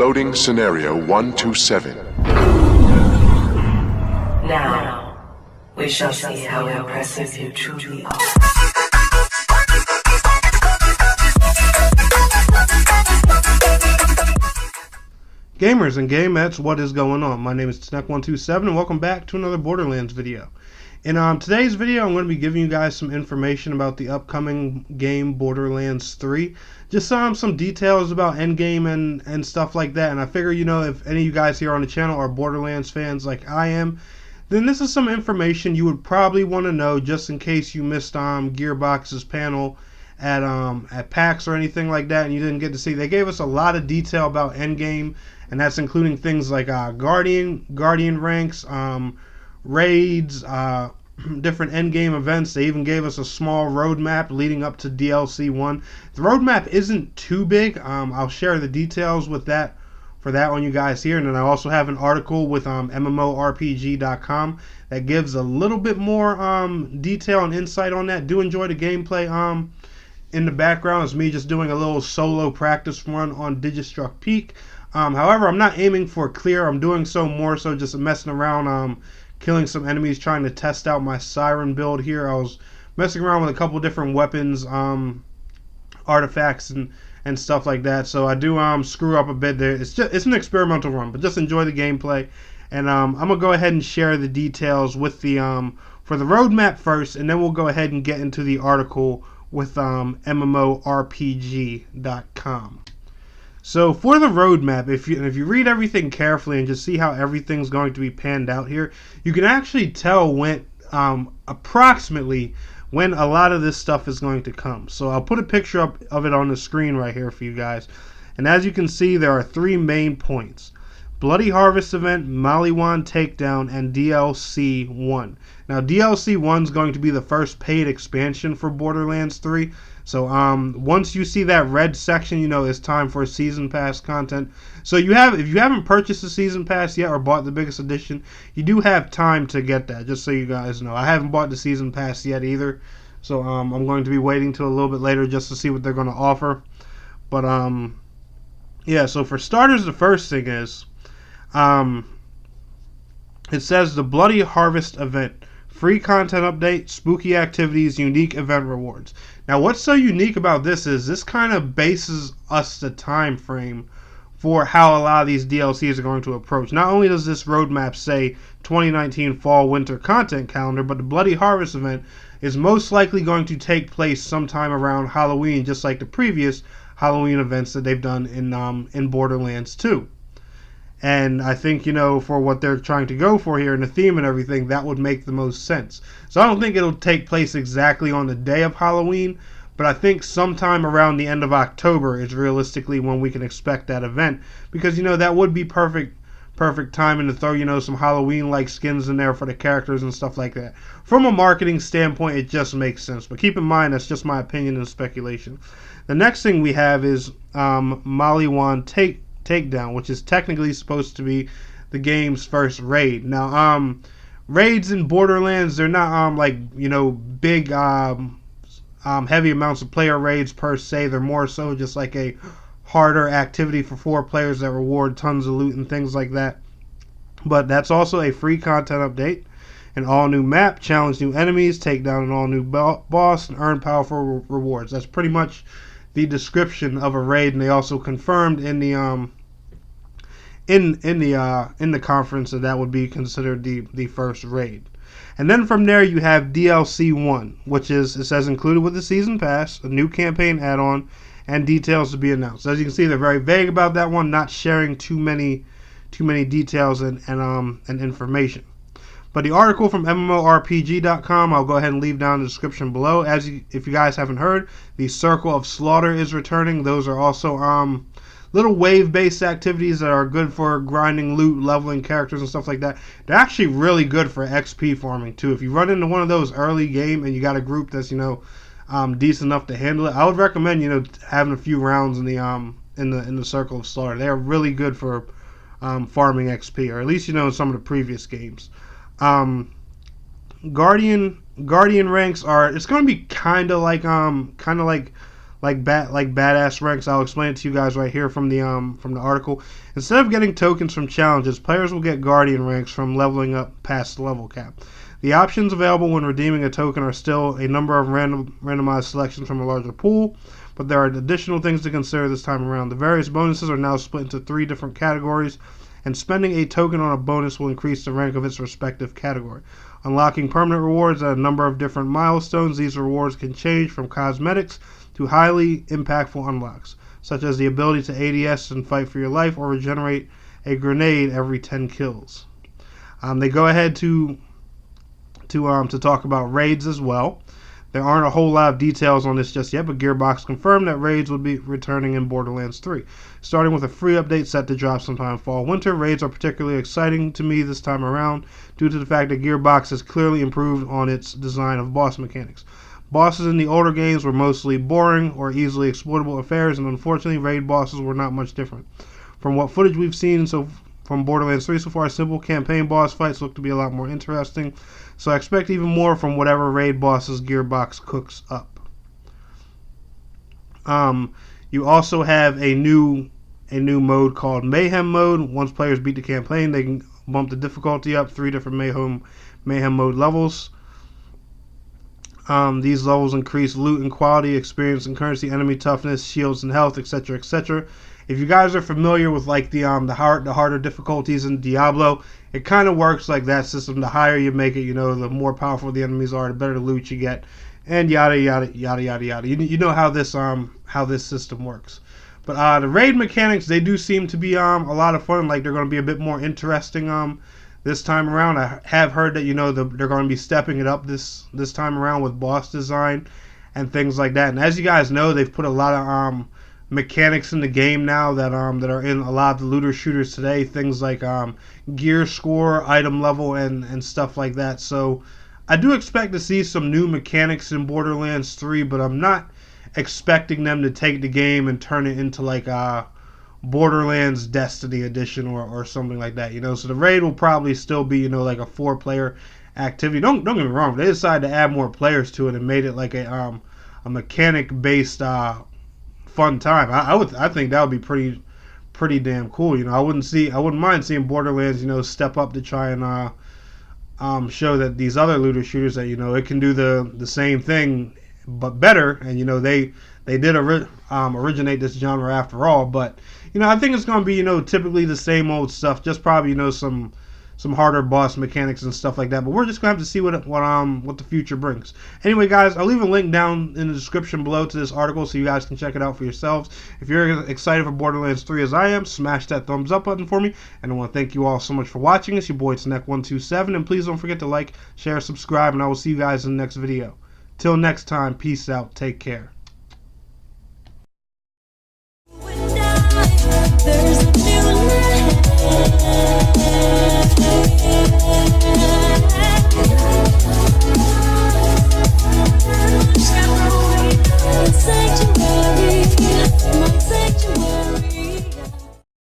Loading scenario 127. Now, we shall see how impressive you truly are. Gamers and gamettes, what is going on? My name is Tnek127 and welcome back to another Borderlands video. In today's video, I'm going to be giving you guys some information about the upcoming game Borderlands 3. Just some details about Endgame and stuff like that. And I figure, you know, if any of you guys here on the channel are Borderlands fans like I am, then this is some information you would probably want to know just in case you missed Gearbox's panel at PAX or anything like that and you didn't get to see. They gave us a lot of detail about Endgame, and that's including things like Guardian ranks, raids, different endgame events. They even gave us a small roadmap leading up to DLC 1. The roadmap isn't too big. I'll share the details with that on you guys here, and then I also have an article with MMORPG.com that gives a little bit more detail and insight on that. Do enjoy the gameplay. In the background is me just doing a little solo practice run on Digistruct Peak. However, I'm not aiming for clear. I'm doing so more so just messing around, killing some enemies, trying to test out my Siren build here. I was messing around with a couple different weapons, artifacts, and stuff like that. So I do screw up a bit there. It's an experimental run, but just enjoy the gameplay. And I'm gonna go ahead and share the details with the for the roadmap first, and then we'll go ahead and get into the article with MMORPG.com. So for the roadmap, if you read everything carefully and just see how everything's going to be panned out here, you can actually tell when approximately when a lot of this stuff is going to come. So I'll put a picture up of it on the screen right here for you guys. And as you can see, there are three main points: Bloody Harvest event, Maliwan takedown, and DLC 1. Now DLC 1 is going to be the first paid expansion for Borderlands 3. So once you see that red section, you know it's time for season pass content. So if you haven't purchased the season pass yet or bought the biggest edition, you do have time to get that, just so you guys know. I haven't bought the season pass yet either. So I'm going to be waiting till a little bit later just to see what they're going to offer. But yeah, so for starters, the first thing is it says the Bloody Harvest event. Free content update, spooky activities, unique event rewards. Now what's so unique about this is this kind of bases us the time frame for how a lot of these DLCs are going to approach. Not only does this roadmap say 2019 fall winter content calendar, but the Bloody Harvest event is most likely going to take place sometime around Halloween, just like the previous Halloween events that they've done in Borderlands 2. And I think, you know, for what they're trying to go for here and the theme and everything, that would make the most sense. So I don't think it'll take place exactly on the day of Halloween, but I think sometime around the end of October is realistically when we can expect that event. Because, you know, that would be perfect timing to throw, you know, some Halloween-like skins in there for the characters and stuff like that. From a marketing standpoint, it just makes sense. But keep in mind, that's just my opinion and speculation. The next thing we have is Maliwan takedown, which is technically supposed to be the game's first raid. Now raids in Borderlands, they're not like, you know, big heavy amounts of player raids per se. They're more so just like a harder activity for 4 players that reward tons of loot and things like that. But that's also a free content update, an all new map, challenge new enemies, take down an all new boss, and earn powerful rewards. That's pretty much the description of a raid, and they also confirmed in the conference that would be considered the first raid. And then from there you have DLC 1, which is, it says, included with the season pass, a new campaign add-on, and details to be announced. As you can see, they're very vague about that one, not sharing too many details and information. But the article from MMORPG.com, I'll go ahead and leave down in the description below. If you guys haven't heard, the Circle of Slaughter is returning. Those are also little wave-based activities that are good for grinding loot, leveling characters, and stuff like that. They're actually really good for XP farming too. If you run into one of those early game and you got a group that's, you know, decent enough to handle it, I would recommend, you know, having a few rounds in the Circle of Slaughter. They are really good for farming XP, or at least, you know, in some of the previous games. Guardian ranks are, it's going to be kind of like like badass ranks. I'll explain it to you guys right here from the article. Instead of getting tokens from challenges, players will get guardian ranks from leveling up past the level cap. The options available when redeeming a token are still a number of randomized selections from a larger pool, but there are additional things to consider this time around. The various bonuses are now split into 3 different categories, and spending a token on a bonus will increase the rank of its respective category. Unlocking permanent rewards at a number of different milestones, these rewards can change from cosmetics to highly impactful unlocks, such as the ability to ADS and fight for your life, or regenerate a grenade every 10 kills. They go ahead to talk about raids as well. There aren't a whole lot of details on this just yet, but Gearbox confirmed that raids will be returning in Borderlands 3. Starting with a free update set to drop sometime fall/winter, raids are particularly exciting to me this time around due to the fact that Gearbox has clearly improved on its design of boss mechanics. Bosses in the older games were mostly boring or easily exploitable affairs, and unfortunately raid bosses were not much different. From what footage we've seen from Borderlands 3 so far, simple campaign boss fights look to be a lot more interesting, so I expect even more from whatever raid bosses Gearbox cooks up. You also have a new mode called Mayhem Mode. Once players beat the campaign, they can bump the difficulty up 3 different Mayhem Mode levels. These levels increase loot and quality, experience and currency, enemy toughness, shields and health, etc., etc. If you guys are familiar with like the harder difficulties in Diablo, it kind of works like that system. The higher you make it, the more powerful the enemies are, the better the loot you get, and yada yada yada yada yada. You know how this system works. But the raid mechanics, they do seem to be a lot of fun. Like they're going to be a bit more interesting this time around. I have heard that they're going to be stepping it up this time around with boss design and things like that. And as you guys know, they've put a lot of mechanics in the game now that are in a lot of the looter shooters today. Things like gear score, item level, and stuff like that. So I do expect to see some new mechanics in Borderlands 3, but I'm not expecting them to take the game and turn it into like Borderlands Destiny Edition or something like that. So the raid will probably still be like a 4-player activity. Don't get me wrong. They decided to add more players to it and made it like a mechanic based fun time. I think that would be pretty damn cool. I wouldn't mind seeing Borderlands step up to try and show that these other looter shooters that it can do the same thing but better. And they did originate this genre after all. But I think it's going to be typically the same old stuff, just probably some harder boss mechanics and stuff like that. But we're just gonna have to see what the future brings. Anyway, guys, I'll leave a link down in the description below to this article so you guys can check it out for yourselves. If you're excited for Borderlands 3 as I am, smash that thumbs up button for me. And I want to thank you all so much for watching. It's your boy Tnek127, and please don't forget to like, share, subscribe, and I will see you guys in the next video. Till next time, peace out, take care.